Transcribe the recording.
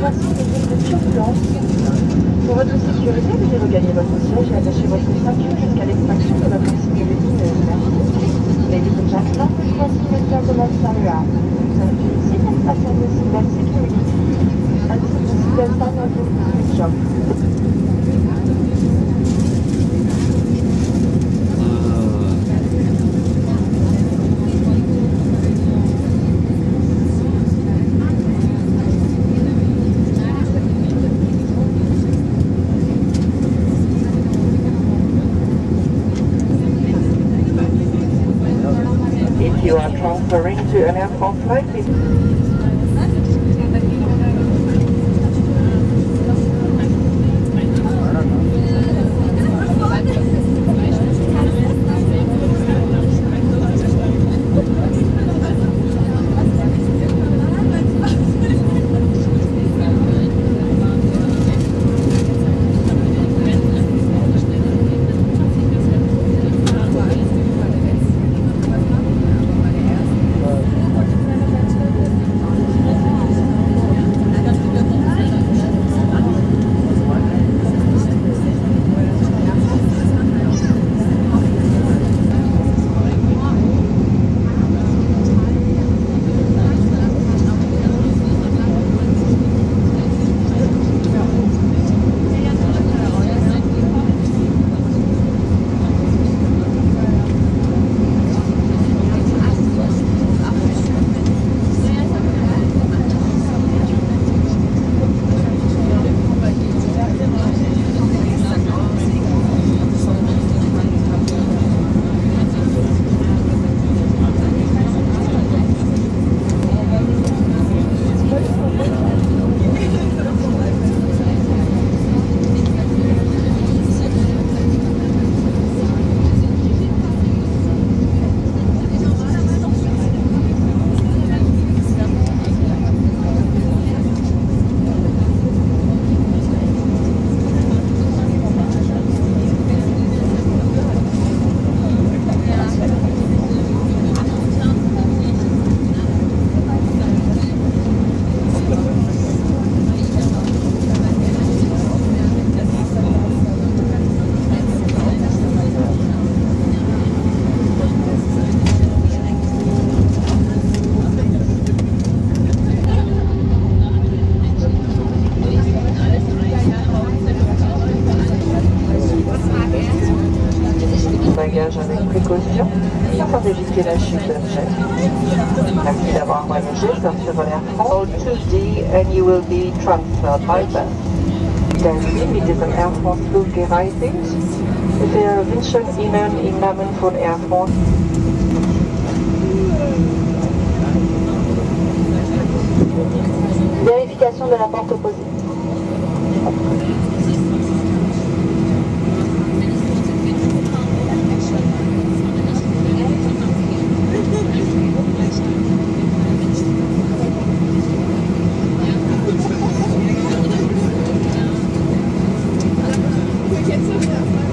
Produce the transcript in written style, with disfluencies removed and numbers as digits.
information des lignes de turbulence. Pour votre sécurité, veuillez regagner votre siège et attacher votre ceinture jusqu'à l'extraction de votre signe lumineuse. Merci. Ladies and gentlemen, please fasten your seatbelt sign around. Seat and fasten the seatbelt security. And the seatbelt sign of the job. You are transferring to an Air France flight. Bagage avec précaution afin d'éviter la chute d'objets. Merci d'avoir voyagé sur Air France. Hold 2D and you will be transferred by bus. Danny, mit diesem Air France Flug gereitigt. Wir wünschen Ihnen im Namen von Air France vérification de la porte opposée. Jetzt